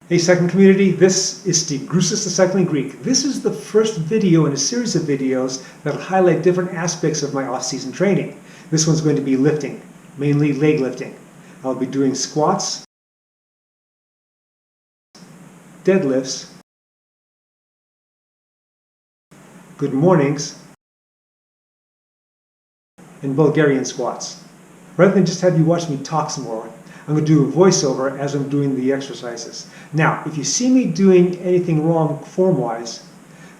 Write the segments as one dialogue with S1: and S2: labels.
S1: Hey cycling community, this is Steve, Grusis the Cycling Greek. This is the first video in a series of videos that will highlight different aspects of my off-season training. This one's going to be lifting, mainly leg lifting. I'll be doing squats, deadlifts, good mornings, and Bulgarian squats. Rather than just have you watch me talk some more, I'm going to do a voiceover as I'm doing the exercises. Now, if you see me doing anything wrong form-wise,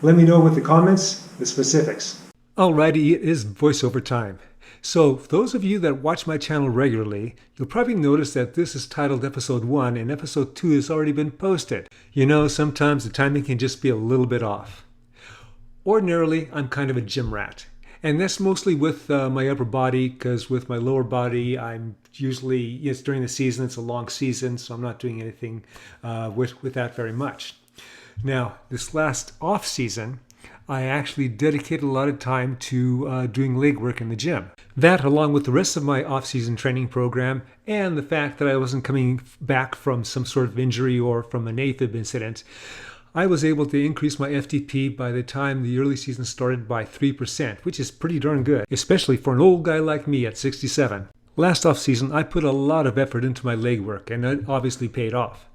S1: let me know with the comments, the specifics. Alrighty, it is voiceover time. So, for those of you that watch my channel regularly, you'll probably notice that this is titled Episode 1 and Episode 2 has already been posted. You know, sometimes the timing can just be a little bit off. Ordinarily, I'm kind of a gym rat. And that's mostly with my upper body, because with my lower body, I'm usually, it's during the season, it's a long season, so I'm not doing anything with that very much. Now, this last off season, I actually dedicated a lot of time to doing leg work in the gym. That, along with the rest of my off-season training program, and the fact that I wasn't coming back from some sort of injury or from an AFib incident, I was able to increase my FTP by the time the early season started by 3%, which is pretty darn good, especially for an old guy like me at 67. Last off-season, I put a lot of effort into my leg work, and it obviously paid off.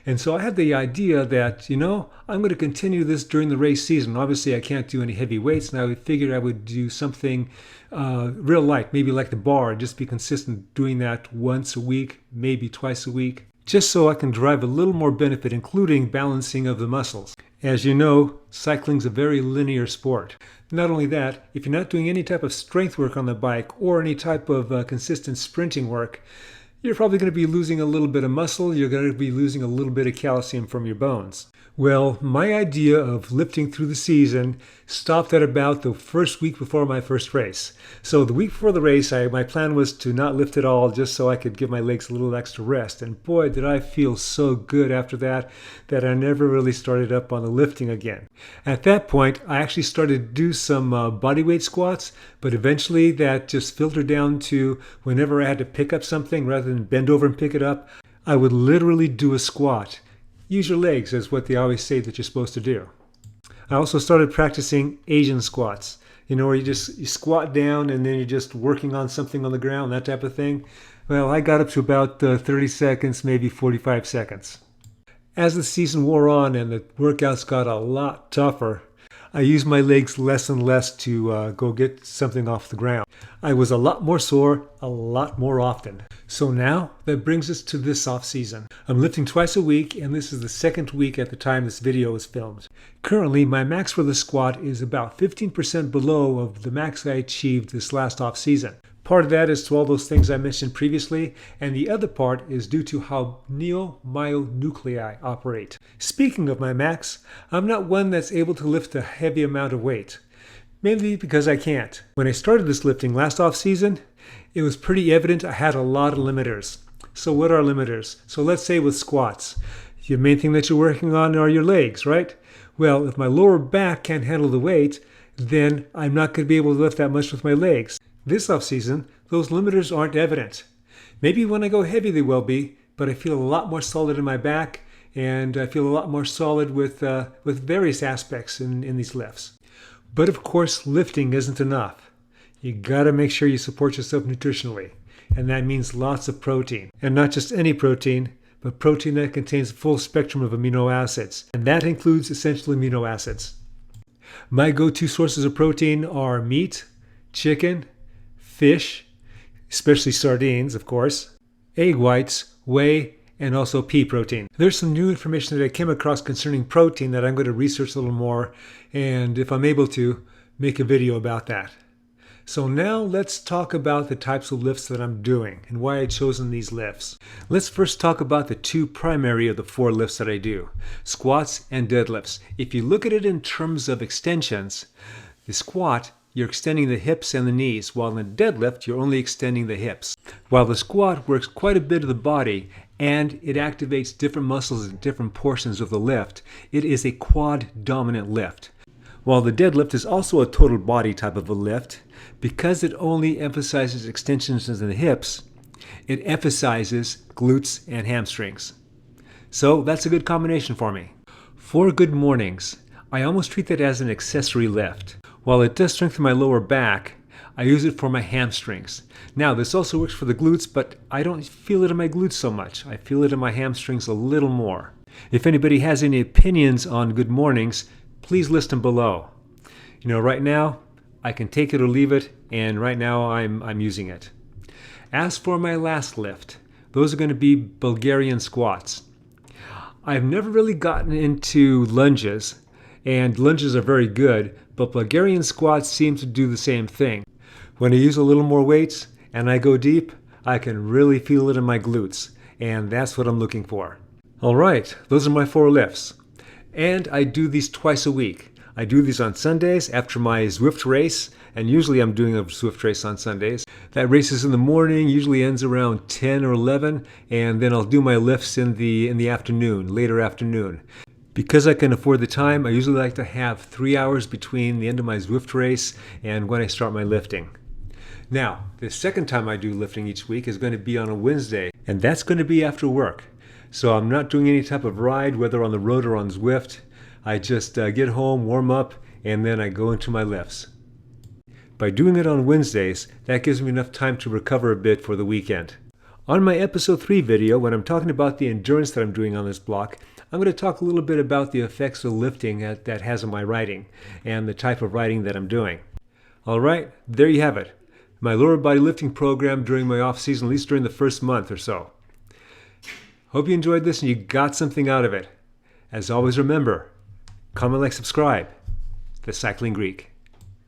S1: And so I had the idea that, you know, I'm going to continue this during the race season. Obviously, I can't do any heavy weights, and I figured I would do something real light, maybe like the bar, and just be consistent doing that once a week, maybe twice a week, just so I can derive a little more benefit, including balancing of the muscles. As you know, cycling's a very linear sport. Not only that, if you're not doing any type of strength work on the bike or any type of consistent sprinting work, you're probably going to be losing a little bit of muscle, you're going to be losing a little bit of calcium from your bones. Well, my idea of lifting through the season stopped at about the first week before my first race. So the week before the race, my plan was to not lift at all, just so I could give my legs a little extra rest. And boy, did I feel so good after that I never really started up on the lifting again. At that point, I actually started to do some bodyweight squats, but eventually that just filtered down to whenever I had to pick up something, rather than bend over and pick it up, I would literally do a squat. Use your legs is what they always say that you're supposed to do. I also started practicing Asian squats, you know, where you squat down and then you're just working on something on the ground, that type of thing. Well, I got up to about 30 seconds, maybe 45 seconds. As the season wore on and the workouts got a lot tougher, I used my legs less and less to go get something off the ground. I was a lot more sore, a lot more often. So now, that brings us to this off season. I'm lifting twice a week, and this is the second week at the time this video is filmed. Currently, my max for the squat is about 15% below of the max I achieved this last off season. Part of that is to all those things I mentioned previously, and the other part is due to how neomyonuclei operate. Speaking of my max, I'm not one that's able to lift a heavy amount of weight, mainly because I can't. When I started this lifting last off season, it was pretty evident I had a lot of limiters. So what are limiters? So let's say with squats, the main thing that you're working on are your legs, right? Well, if my lower back can't handle the weight, then I'm not going to be able to lift that much with my legs. This off-season, those limiters aren't evident. Maybe when I go heavy they will be, but I feel a lot more solid in my back, and I feel a lot more solid with various aspects in these lifts. But of course, lifting isn't enough. You gotta make sure you support yourself nutritionally, and that means lots of protein. And not just any protein, but protein that contains a full spectrum of amino acids, and that includes essential amino acids. My go-to sources of protein are meat, chicken, fish, especially sardines, of course, egg whites, whey, and also pea protein. There's some new information that I came across concerning protein that I'm going to research a little more, and if I'm able to, make a video about that. So now let's talk about the types of lifts that I'm doing and why I've chosen these lifts. Let's first talk about the two primary of the four lifts that I do, squats and deadlifts. If you look at it in terms of extensions, the squat, you're extending the hips and the knees, while in the deadlift, you're only extending the hips. While the squat works quite a bit of the body, and it activates different muscles in different portions of the lift, it is a quad-dominant lift. While the deadlift is also a total body type of a lift, because it only emphasizes extensions in the hips, it emphasizes glutes and hamstrings.
S2: So that's a good combination for me. For good mornings, I almost treat that as an accessory lift. While it does strengthen my lower back, I use it for my hamstrings. Now, this also works for the glutes, but I don't feel it in my glutes so much. I feel it in my hamstrings a little more. If anybody has any opinions on good mornings, please list them below. Right now, I can take it or leave it, and right now I'm using it. As for my last lift, those are going to be Bulgarian squats. I've never really gotten into lunges, and lunges are very good, but Bulgarian squats seem to do the same thing. When I use a little more weights and I go deep, I can really feel it in my glutes, and that's what I'm looking for. All right, those are my 4 lifts. And I do these twice a week. I do these on Sundays after my Zwift race, and usually I'm doing a Zwift race on Sundays. That race is in the morning, usually ends around 10 or 11, and then I'll do my lifts in the afternoon, later afternoon. Because I can afford the time, I usually like to have 3 hours between the end of my Zwift race and when I start my lifting. Now, the second time I do lifting each week is going to be on a Wednesday, and that's going to be after work. So I'm not doing any type of ride, whether on the road or on Zwift. I just get home, warm up, and then I go into my lifts. By doing it on Wednesdays, that gives me enough time to recover a bit for the weekend. On my episode 3 video, when I'm talking about the endurance that I'm doing on this block, I'm going to talk a little bit about the effects of lifting that has on my riding and the type of riding that I'm doing. All right, there you have it. My lower body lifting program during my off season, at least during the first month or so. Hope you enjoyed this and you got something out of it. As always, remember, comment, like, subscribe. The Cycling Greek.